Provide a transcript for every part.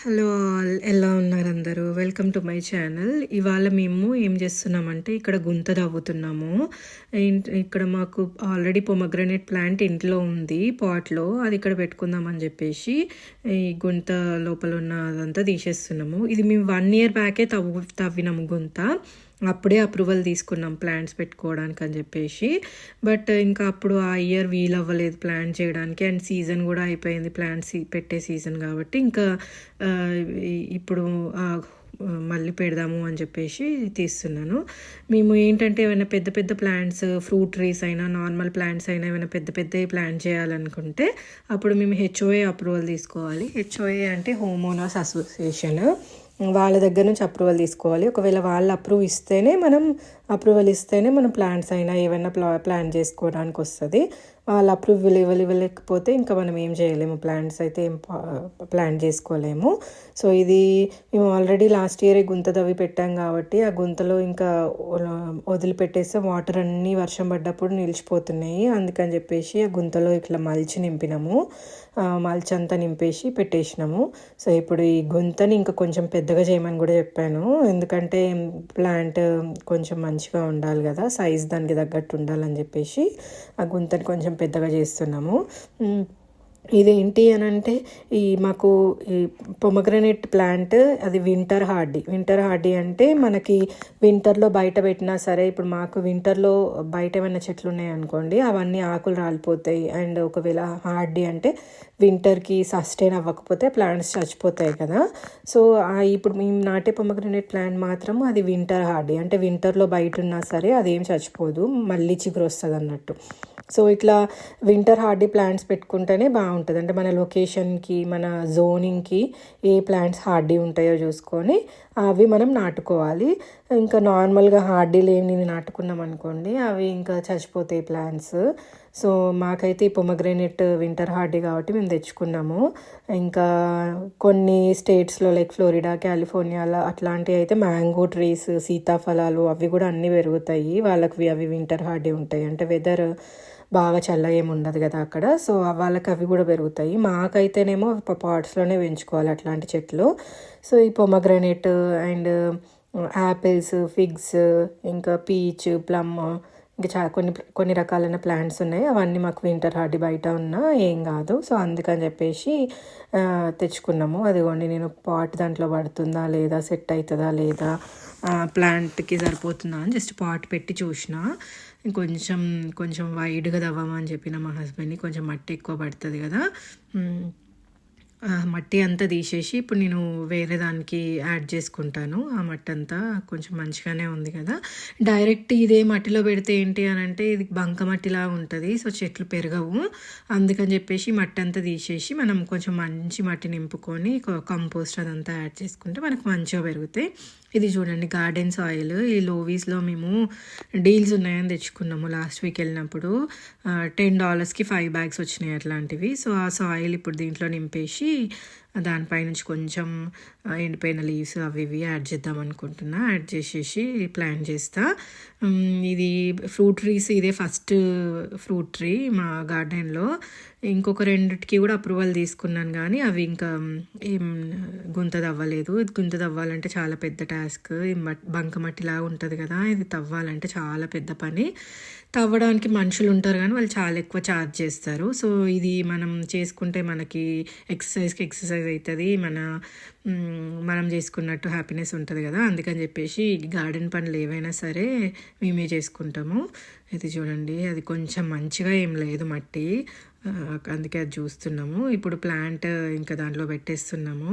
Hello all, ఎలా ఉన్నారు అందరూ? Welcome to my channel. ఇవాళ మేము ఏం చేస్తున్నామంటే ఇక్కడ గుంత తవ్వుతున్నాము. ఇక్కడ మాకు ఆల్రెడీ పొమగ్రనేట్ ప్లాంట్ ఇంట్లో ఉంది పాట్లో, అది ఇక్కడ పెట్టుకుందామని చెప్పేసి ఈ గుంత లోపల ఉన్న అదంతా తీసేస్తున్నాము. ఇది మేము 1 year బ్యాకే తవ్వినాము గుంత. అప్పుడే అప్రూవల్ తీసుకున్నాం ప్లాంట్స్ పెట్టుకోవడానికి అని చెప్పేసి. బట్ ఇంకా అప్పుడు ఆ ఇయర్ వీలు అవ్వలేదు ప్లాంట్ చేయడానికి, అండ్ సీజన్ కూడా అయిపోయింది ప్లాంట్స్ పెట్టే సీజన్ కాబట్టి ఇంకా ఇప్పుడు మళ్ళీ పెడదాము అని చెప్పేసి తీస్తున్నాను. మేము ఏంటంటే ఏమైనా పెద్ద పెద్ద ప్లాంట్స్, ఫ్రూట్ ట్రీస్ అయినా నార్మల్ ప్లాంట్స్ అయినా ఏమైనా పెద్ద పెద్దవి ప్లాంట్ చేయాలనుకుంటే అప్పుడు మేము హెచ్ఓఏ అప్రూవల్ తీసుకోవాలి. హెచ్ఓఏ అంటే హోమ్ ఓనర్స్ అసోసియేషన్, వాళ్ళ దగ్గర నుంచి అప్రూవల్ తీసుకోవాలి. ఒకవేళ వాళ్ళు అప్రూవల్ ఇస్తేనే మనం ప్లాంట్స్ అయినా ఏమైనా ప్లాన్ చేసుకోవడానికి వస్తుంది. వాళ్ళు అప్రూవల్ ఇవ్వలేకపోతే ఇంకా మనం ఏం చేయలేము, ప్లాంట్స్ అయితే ఏం ప్లాన్ చేసుకోలేము. సో ఇది మేము ఆల్రెడీ లాస్ట్ ఇయరే గుంత తవ్వి పెట్టాం కాబట్టి ఆ గుంతలో ఇంకా వదిలిపెట్టేస్తే వాటర్ అన్నీ వర్షం పడ్డప్పుడు నిలిచిపోతున్నాయి. అందుకని చెప్పేసి ఆ గుంతలో ఇట్లా మల్చి నింపినాము. మల్చి అంతా నింపేసి పెట్టేసినాము. సో ఇప్పుడు ఈ గుంతని ఇంకా కొంచెం పెద్దగా చేయమని కూడా చెప్పాను, ఎందుకంటే ప్లాంట్ కొంచెం మంచిగా ఉండాలి కదా, సైజ్ దానికి తగ్గట్టు ఉండాలని చెప్పేసి ఆ గుంతని కొంచెం పెద్దగా చేస్తున్నాము. ఇదేంటి అని అంటే మాకు ఈ పొమగ్రనేట్ ప్లాంట్ అది వింటర్ హార్డీ అంటే మనకి వింటర్లో బయట పెట్టినా సరే, ఇప్పుడు మాకు వింటర్లో బయట ఏమైనా చెట్లు ఉన్నాయనుకోండి అవన్నీ ఆకులు రాలిపోతాయి. అండ్ ఒకవేళ హార్డీ అంటే వింటర్కి సస్టైన్ అవ్వకపోతే ప్లాంట్స్ చచ్చిపోతాయి కదా. సో ఇప్పుడు మేము నాటే పొమగ్రనేట్ ప్లాంట్ మాత్రం అది వింటర్ హార్డీ అంటే వింటర్లో బయట ఉన్నా సరే అదేం చచ్చిపోదు, మళ్ళీ చిగురు వస్తుంది అన్నట్టు. సో ఇట్లా వింటర్ హార్డీ ప్లాంట్స్ పెట్టుకుంటేనే బాగుంటుంది. అంటే మన లొకేషన్కి, మన జోనింగ్కి ఏ ప్లాంట్స్ హార్డీ ఉంటాయో చూసుకొని అవి మనం నాటుకోవాలి. ఇంకా నార్మల్గా హార్డీ లేని నాటుకున్నాం అనుకోండి అవి ఇంకా చచ్చిపోతాయి ప్లాంట్స్. సో మాకైతే ఈ పొమగ్రనేట్ వింటర్ హార్డీ కాబట్టి మేము తెచ్చుకున్నాము. ఇంకా కొన్ని స్టేట్స్లో లైక్ ఫ్లోరిడా, కాలిఫోర్నియాలో అట్లాంటివి అయితే మ్యాంగో ట్రీస్, సీతాఫలాలు అవి కూడా అన్నీ పెరుగుతాయి. వాళ్ళకి అవి వింటర్ హార్డీ ఉంటాయి, అంటే వెదర్ బాగా చల్ల ఏమి ఉండదు కదా అక్కడ. సో వాళ్ళకి అవి కూడా పెరుగుతాయి. మాకైతేనేమో పాట్స్లోనే పెంచుకోవాలి అట్లాంటి చెట్లు. సో ఈ పొమగ్రనేట్ అండ్ యాపిల్స్, ఫిగ్స్, ఇంకా పీచ్, ప్లమ్, ఇంకా కొన్ని రకాలైన ప్లాంట్స్ ఉన్నాయి. అవన్నీ మాకు వింటర్ హార్డీ బయట ఉన్నా ఏం కాదు. సో అందుకని చెప్పేసి తెచ్చుకున్నాము. అదిగోండి నేను పాట్ దాంట్లో పడుతుందా లేదా, సెట్ అవుతుందా లేదా, ప్లాంట్కి సరిపోతుందా అని జస్ట్ పాట్ పెట్టి చూసిన. కొంచెం వైడ్గా తవ్వమని చెప్పిన మా హస్బెండ్ని, కొంచెం మట్టి ఎక్కువ పడుతుంది కదా. మట్టి అంతా తీసేసి ఇప్పుడు నేను వేరే దానికి యాడ్ చేసుకుంటాను. ఆ మట్టి అంతా కొంచెం మంచిగానే ఉంది కదా. డైరెక్ట్ ఇదే మట్టిలో పెడితే ఏంటి అని అంటే ఇది బంక మట్టిలా ఉంటుంది, సో చెట్లు పెరగవు. అందుకని చెప్పేసి మట్టి అంతా తీసేసి మనం కొంచెం మంచి మట్టి నింపుకొని కంపోస్ట్ అదంతా యాడ్ చేసుకుంటే మనకు మంచిగా పెరుగుతాయి. ఇది చూడండి గార్డెన్ సాయిల్. ఈ లోవీస్లో మేము డీల్స్ ఉన్నాయని తెచ్చుకున్నాము లాస్ట్ వీక్ వెళ్ళినప్పుడు. $10కి 5 bags వచ్చినాయి అట్లాంటివి. సో ఆ సాయిల్ ఇప్పుడు దీంట్లో నింపేసి దానిపై నుంచి కొంచెం ఎండిపోయిన లీవ్స్ అవి ఇవి యాడ్ చేద్దాం అనుకుంటున్నా. యాడ్ చేసేసి ప్లాన్ చేస్తా. ఇది ఫ్రూట్ ట్రీస్, ఇదే ఫస్ట్ ఫ్రూట్ ట్రీ మా గార్డెన్లో. ఇంకొక 2కి కూడా అప్రూవల్ తీసుకున్నాను కానీ అవి ఇంకా ఏం గుంత తవ్వలేదు. గుంత తవ్వాలంటే చాలా పెద్ద టాస్క్. బంక మట్టిలా ఉంటుంది కదా, ఇది తవ్వాలంటే చాలా పెద్ద పని. తవ్వడానికి మనుషులు ఉంటారు కానీ వాళ్ళు చాలా ఎక్కువ ఛార్జ్ చేస్తారు. సో ఇది మనం చేసుకుంటే మనకి ఎక్సర్సైజ్ అవుతుంది, మనం చేసుకున్నట్టు హ్యాపీనెస్ ఉంటుంది కదా. అందుకని చెప్పేసి గార్డెన్ పనులు ఏవైనా సరే మేమే చేసుకుంటాము. ఇది చూడండి, అది కొంచెం మంచిగా ఏం లేదు మట్టి, అందుకే అది చూస్తున్నాము. ఇప్పుడు ప్లాంట్ ఇంకా దాంట్లో పెట్టేస్తున్నాము.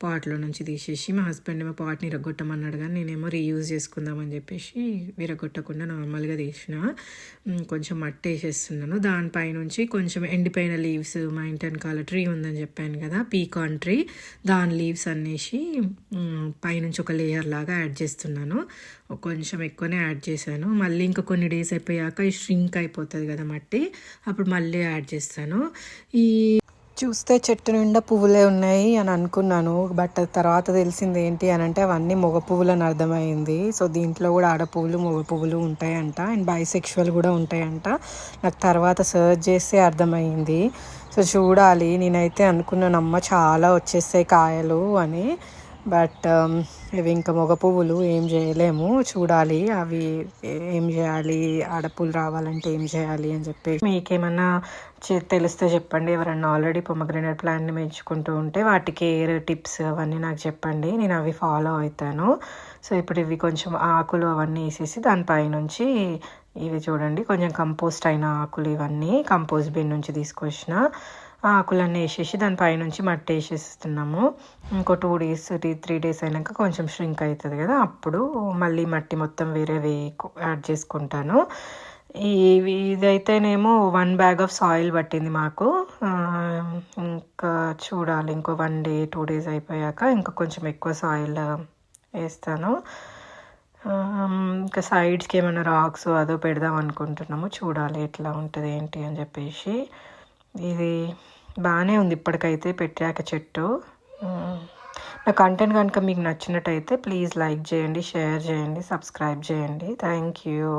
పాట్లో నుంచి తీసేసి మా హస్బెండ్ ఏమో పాట్ని విరగొట్టమన్నాడు కానీ నేనేమో రీయూజ్ చేసుకుందామని చెప్పేసి విరగొట్టకుండా నార్మల్గా తీసిన కొంచెం మట్టి వేసేస్తున్నాను. దానిపైనుంచి కొంచెం ఎండిపోయిన లీవ్స్, మా ఇంటి వెనకాల ట్రీ ఉందని చెప్పాను కదా, పీకాన్ ట్రీ, దాని లీవ్స్ అన్నేసి పైనుంచి ఒక లేయర్ లాగా యాడ్ చేస్తున్నాను. కొంచెం ఎక్కువనే యాడ్ చేశాను. మళ్ళీ ఇంకా కొన్ని డేస్ అయిపోయాక ష్రింక్ అయిపోతుంది కదా మట్టి, అప్పుడు మళ్ళీ యాడ్ చేస్తాను. చూస్తే చెట్టు నిండా పువ్వులే ఉన్నాయి అని అనుకున్నాను. బట్ తర్వాత తెలిసింది ఏంటి అని అంటే అవన్నీ మగ పువ్వులని అర్థమైంది. సో దీంట్లో కూడా ఆడ పువ్వులు మగ పువ్వులు ఉంటాయంట అండ్ బైసెక్షువల్ కూడా ఉంటాయంట. నాకు తర్వాత సర్చ్ చేస్తే అర్థమైంది. సో చూడాలి. నేనైతే అనుకున్నాను అమ్మ చాలా వచ్చేస్తాయి కాయలు అని. బట్ ఇవి ఇంకా మగ పువ్వులు ఏం చేయలేము. చూడాలి అవి ఏం చేయాలి, ఆడపులు రావాలంటే ఏం చేయాలి అని చెప్పి. మీకేమన్నా తెలిస్తే చెప్పండి. ఎవరన్నా ఆల్రెడీ పొమగ్రనేట్ ప్లాంట్ని పెంచుకుంటూ ఉంటే వాటి కేర్ టిప్స్ అవన్నీ నాకు చెప్పండి. నేను అవి ఫాలో అవుతాను. సో ఇప్పుడు ఇవి కొంచెం ఆకులు అవన్నీ వేసేసి దానిపైనుంచి ఇవి చూడండి కొంచెం కంపోస్ట్ అయిన ఆకులు, ఇవన్నీ కంపోస్ట్ బిన్ నుంచి తీసుకొచ్చిన ఆకులన్నీ వేసేసి దానిపైనుంచి మట్టి వేసేస్తున్నాము. ఇంకో 2 డేస్ 3 డేస్ అయినాక కొంచెం ష్రింక్ అవుతుంది కదా, అప్పుడు మళ్ళీ మట్టి మొత్తం వేరేవి యాడ్ చేసుకుంటాను. ఇదైతేనేమో 1 బ్యాగ్ ఆఫ్ సాయిల్ పట్టింది మాకు. ఇంకా చూడాలి ఇంకో 1 డే 2 డేస్ అయిపోయాక ఇంకా కొంచెం ఎక్కువ సాయిల్ వేస్తాను. ఇంకా సైడ్స్కి ఏమైనా రాక్స్ అదో పెడదాం అనుకుంటున్నాము. చూడాలి ఎట్లా ఉంటుంది ఏంటి అని చెప్పేసి. ఇది బాగానే ఉంది ఇప్పటికైతే పెట్టాక చెట్టు. నా కంటెంట్ కనుక మీకు నచ్చినట్టయితే ప్లీజ్ లైక్ చేయండి, షేర్ చేయండి, సబ్స్క్రైబ్ చేయండి. Thank you.